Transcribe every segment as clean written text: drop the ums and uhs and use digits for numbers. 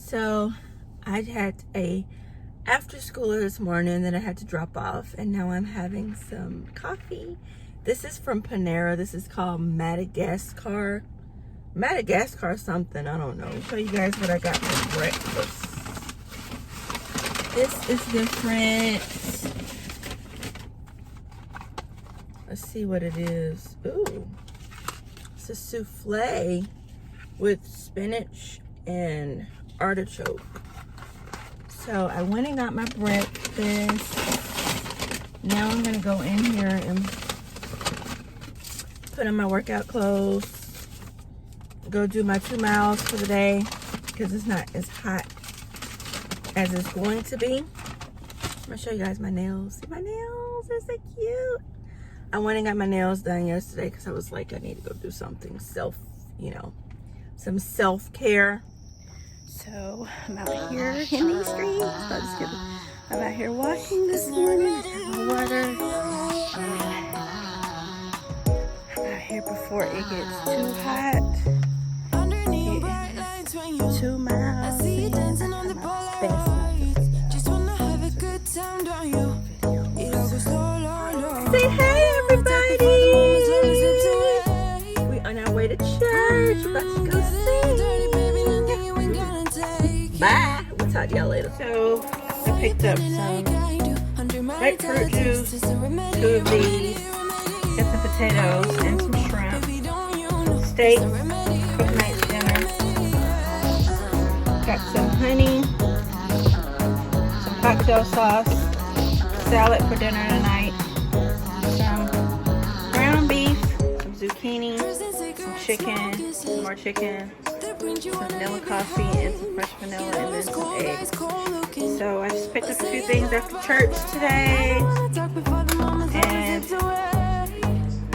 So I had a after schooler this morning that I had to drop off, and now I'm having some coffee. This is from Panera. This is called Madagascar something, I don't know. I'll show you guys what I got for breakfast. This is different. Let's see what it is. Ooh, it's a souffle with spinach and artichoke. So I went and got my breakfast. Now I'm gonna go in here and put on my workout clothes, go do my 2 miles for the day because it's not as hot as it's going to be. I'm gonna show you guys my nails. See my nails, they're so cute. I went and got my nails done yesterday because I was like, I need to go do something some self-care. So I'm out here in these streets. I'm out here walking this morning. My water. I'm out here before it gets too hot. 2 miles. Say hey, everybody. We on our way to church. We're about to go sing. Bye. We'll talk to y'all later. So I picked up some grapefruit juice, 2 of these, got some potatoes and some shrimp, steak for tonight's dinner. Got some honey, some cocktail sauce, salad for dinner tonight, some ground beef, some zucchini, some chicken, some more chicken, some vanilla coffee, and some fresh vanilla, and then some eggs. So I just picked up a few things after church today, and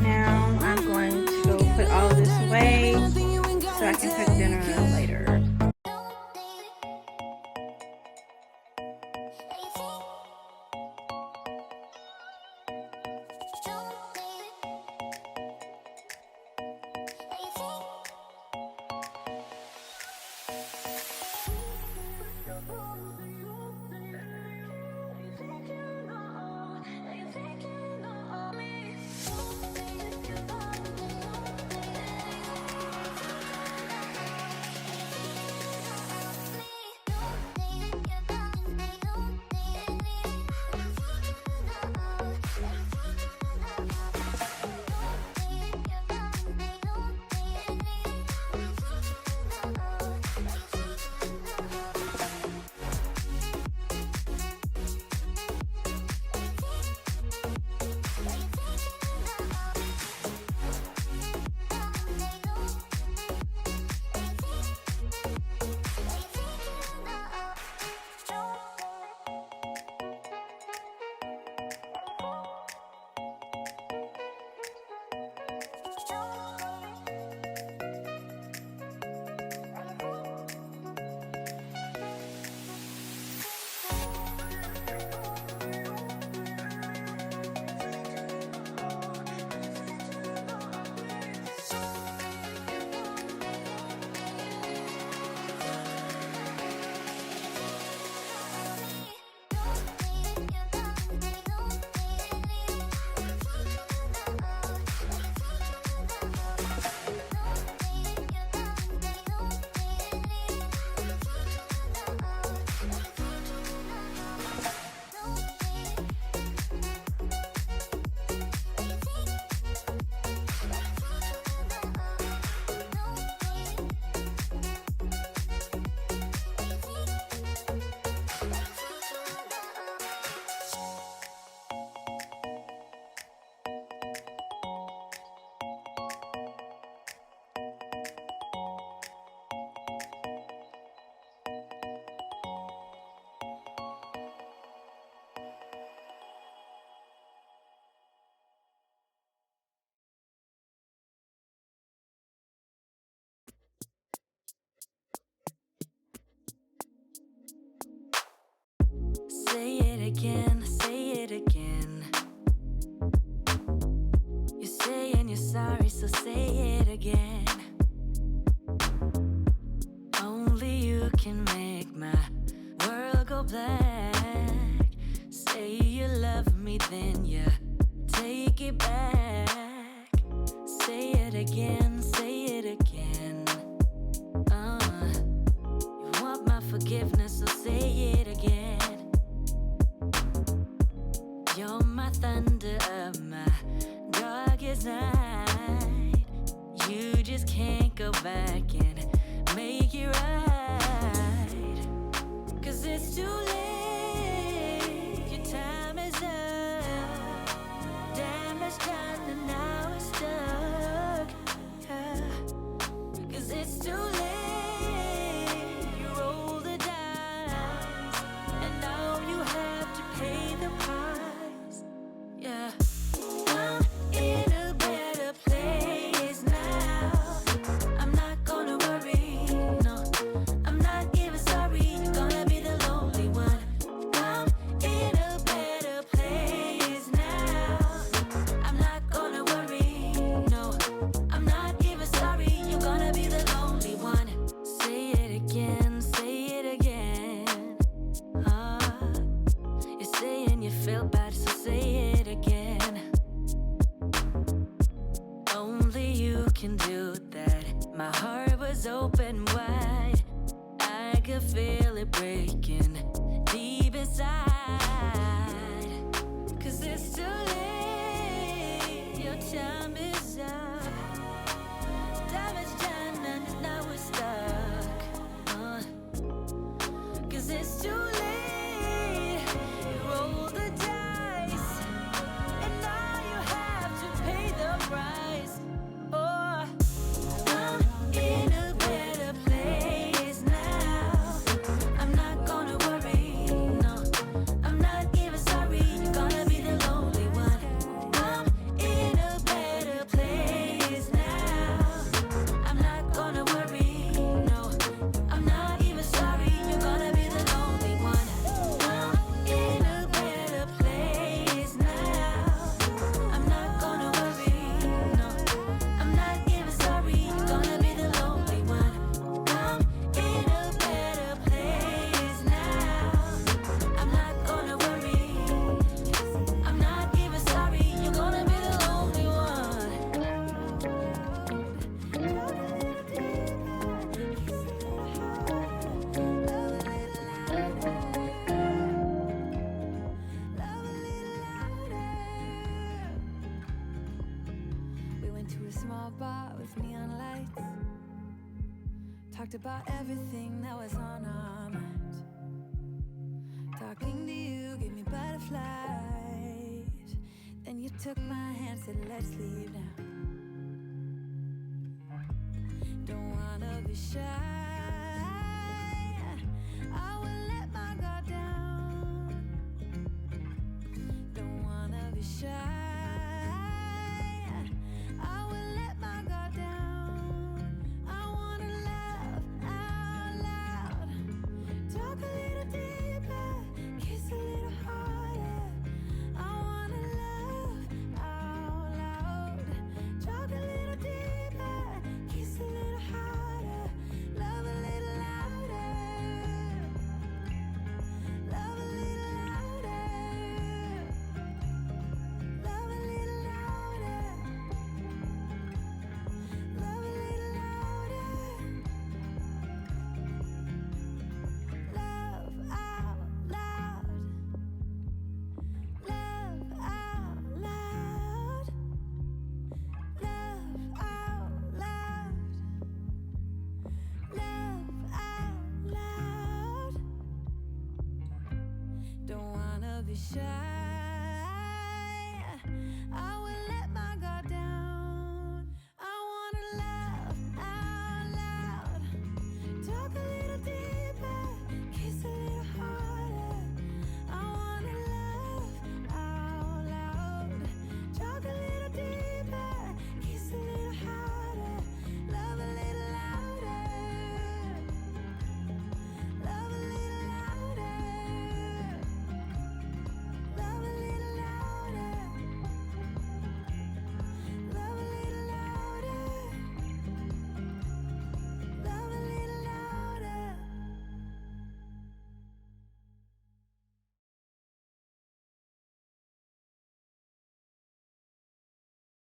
now I'm going to go put all of this away so I can cook dinner later. Say it again, say it again. You're saying you're sorry, so say it again. Only you can make then you take it back. Say it again, say it again. You want my forgiveness, so say it again. You're my thunder, my darkest night. You just can't go back and make it right. 'Cause it's too late, your time is up. Damage done and now it's stuck, yeah. 'Cause it's too late, you roll the dice, and now you have to pay the price, yeah. I'm in a better place now. I'm not gonna worry, no. I'm not even sorry, you're gonna be the lonely one. I'm in a better place now. I'm not gonna worry, no. I'm not even sorry, you're gonna be the lonely one. Say it again, say it again. You're saying you feel bad, so say it again. Only you can do that. My heart was open wide. I could feel it breaking deep inside. 'Cause it's too late, your time is up. Damage done and now we're stuck. 'Cause it's too late, you roll the dice, and now you have to pay the price. Oh, I'm in a better place now. I'm not gonna worry, no. I'm not even sorry, you're gonna be the lonely one. I'm in a better place now. I'm not gonna worry, no. I'm not even sorry, you're gonna be the lonely one. I'm in a better place now. I'm not gonna worry, no. I'm not even sorry, you're gonna be the lonely one. I'm in a better place now. I'm not gonna worry. I'm not even sorry, you're gonna be the lonely one. We went to a small bar with neon lights. Talked about everything that was on our minds. Talking to you gave me butterflies. Then you took my hand, said let's leave now. Don't wanna be shy, I will let my guard down. Don't wanna be shy, I will let my guard down. I wanna laugh out loud, talk a little deeper, kiss a little harder. I wanna laugh out loud, talk a little deeper, kiss a little harder, love a little louder, love a little louder, love a little louder, love a little louder, love out loud, love out loud, love out loud, love out loud. Don't wanna be shy,